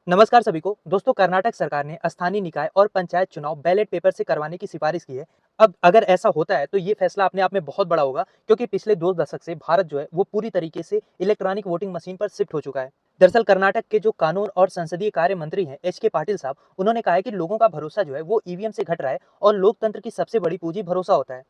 नमस्कार सभी को। दोस्तों, कर्नाटक सरकार ने स्थानीय निकाय और पंचायत चुनाव बैलेट पेपर से करवाने की सिफारिश की है। अब अगर ऐसा होता है तो ये फैसला अपने आप में बहुत बड़ा होगा, क्योंकि पिछले 2 दशक से भारत जो है वो पूरी तरीके से इलेक्ट्रॉनिक वोटिंग मशीन पर शिफ्ट हो चुका है। दरअसल कर्नाटक के जो कानून और संसदीय कार्य मंत्री हैं एच के पाटिल साहब, उन्होंने कहा है कि लोगों का भरोसा जो है वो ईवीएम से घट रहा है और लोकतंत्र की सबसे बड़ी पूंजी भरोसा होता है।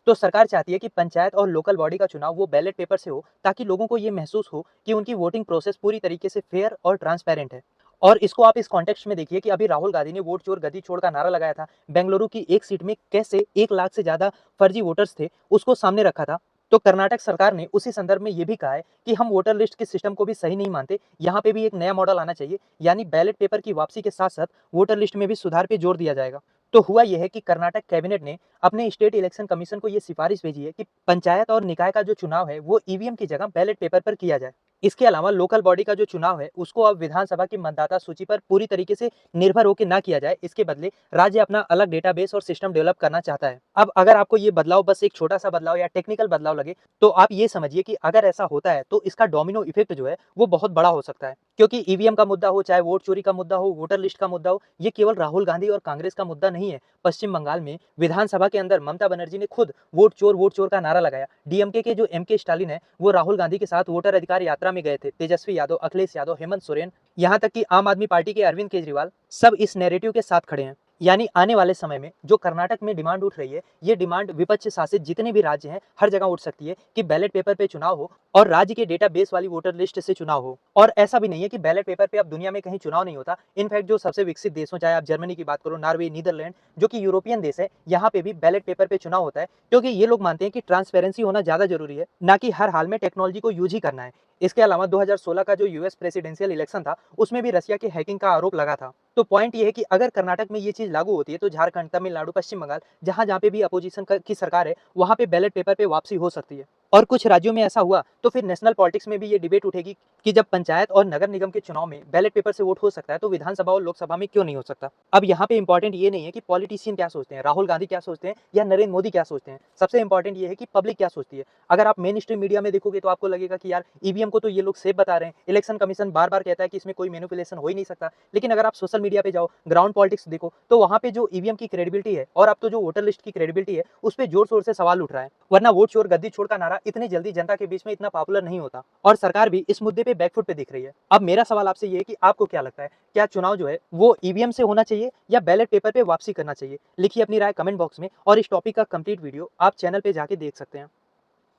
तो सरकार चाहती है कि पंचायत और लोकल बॉडी का चुनाव वो बैलेट पेपर से हो, ताकि लोगों को ये महसूस हो कि उनकी वोटिंग प्रोसेस पूरी तरीके से फेयर और ट्रांसपेरेंट है। और इसको आप इस कॉन्टेक्स्ट में देखिए कि अभी राहुल गांधी ने वोट चोर गद्दी छोड़ का नारा लगाया था। बेंगलुरु की एक सीट में कैसे 1 लाख से ज्यादा फर्जी वोटर्स थे, उसको सामने रखा था। तो कर्नाटक सरकार ने उसी संदर्भ में ये भी कहा है कि हम वोटर लिस्ट के सिस्टम को भी सही नहीं मानते, यहाँ पे भी एक नया मॉडल आना चाहिए, यानी बैलेट पेपर की वापसी के साथ साथ वोटर लिस्ट में भी सुधार पे जोर दिया जाएगा। तो हुआ यह है कि कर्नाटक कैबिनेट ने अपने स्टेट इलेक्शन कमीशन को यह सिफारिश भेजी है कि पंचायत और निकाय का जो चुनाव है वो ईवीएम की जगह बैलेट पेपर पर किया जाए। इसके अलावा लोकल बॉडी का जो चुनाव है उसको अब विधानसभा की मतदाता सूची पर पूरी तरीके से निर्भर होकर ना किया जाए। इसके बदले राज्य अपना अलग डेटाबेस और सिस्टम डेवलप करना चाहता है। अब अगर आपको ये बदलाव बस एक छोटा सा बदलाव या टेक्निकल बदलाव लगे, तो आप ये समझिए कि अगर ऐसा होता है तो इसका डोमिनो इफेक्ट जो है वो बहुत बड़ा हो सकता है। क्योंकि ईवीएम का मुद्दा हो, चाहे वोट चोरी का मुद्दा हो, वोटर लिस्ट का मुद्दा हो, ये केवल राहुल गांधी और कांग्रेस का मुद्दा नहीं है। पश्चिम बंगाल में विधानसभा के अंदर ममता बनर्जी ने खुद वोट चोर का नारा लगाया। डीएमके के जो एमके स्टालिन है वो राहुल गांधी के साथ वोटर अधिकार यात्रा में गए थे। तेजस्वी यादव, अखिलेश यादव, हेमंत सोरेन, यहाँ तक कि आम आदमी पार्टी के अरविंद केजरीवाल, सब इस नैरेटिव के साथ खड़े हैं। यानी आने वाले समय में जो कर्नाटक में डिमांड उठ रही है, ये डिमांड विपक्ष शासित जितने भी राज्य हैं हर जगह उठ सकती है कि बैलेट पेपर पे चुनाव हो और राज्य के डेटाबेस वाली वोटर लिस्ट से चुनाव हो। और ऐसा भी नहीं है कि बैलेट पेपर पे अब दुनिया में कहीं चुनाव नहीं होता। इनफैक्ट जो सबसे विकसित देशों, चाहे आप जर्मनी की बात करो, नॉर्वे, नीदरलैंड, जो कि यूरोपियन देश है, यहाँ पे भी बैलेट पेपर पे चुनाव होता है। क्योंकि ये लोग मानते हैं कि ट्रांसपेरेंसी होना ज्यादा जरूरी है, ना कि हर हाल में टेक्नोलॉजी को यूज ही करना है। इसके अलावा 2016 का जो यूएस प्रेसिडेंशियल इलेक्शन था उसमें भी रसिया के हैकिंग का आरोप लगा था। तो पॉइंट ये है कि अगर कर्नाटक में ये चीज लागू होती है तो झारखंड, तमिलनाडु, पश्चिम बंगाल, जहां जहां पे भी अपोजिशन की सरकार है, वहां पे बैलेट पेपर पे वापसी हो सकती है। और कुछ राज्यों में ऐसा हुआ तो फिर नेशनल पॉलिटिक्स में भी ये डिबेट उठेगी कि जब पंचायत और नगर निगम के चुनाव में बैलेट पेपर से वोट हो सकता है तो विधानसभा और लोकसभा में क्यों नहीं हो सकता। अब यहाँ पे इंपॉर्टेंट ये नहीं है कि पॉलिटिशियन क्या सोचते हैं, राहुल गांधी क्या सोचते हैं या नरेंद्र मोदी क्या सोचते हैं। सबसे इंपॉर्टेंट ये है कि पब्लिक क्या सोचती है। अगर आप मेन स्ट्रीम मीडिया में देखोगे तो आपको लगेगा कि यार ईवीएम को तो ये लोग सेफ बता रहे हैं, इलेक्शन कमीशन बार बार कहता है कि इसमें कोई मैनिपुलेशन हो ही नहीं सकता। लेकिन अगर आप सोशल मीडिया पे जाओ, ग्राउंड पॉलिटिक्स देखो, तो वहां पे जो ईवीएम की क्रेडिबिलिटी है और अब तो जो वोटर लिस्ट की क्रेडिबिलिटी है उस पर जोर शोर से सवाल उठ रहा है। वरना वोट चोर गद्दी छोड़ का नारा इतनी जल्दी जनता के बीच में इतना पॉपुलर नहीं होता। और सरकार भी इस मुद्दे पे बैकफुट पे दिख रही है। अब मेरा सवाल आपसे ये है कि आपको क्या लगता है, क्या चुनाव जो है वो ईवीएम से होना चाहिए या बैलेट पेपर पे वापसी करना चाहिए? लिखिए अपनी राय कमेंट बॉक्स में, और इस टॉपिक का कंप्लीट वीडियो आप चैनल पे जाके देख सकते हैं।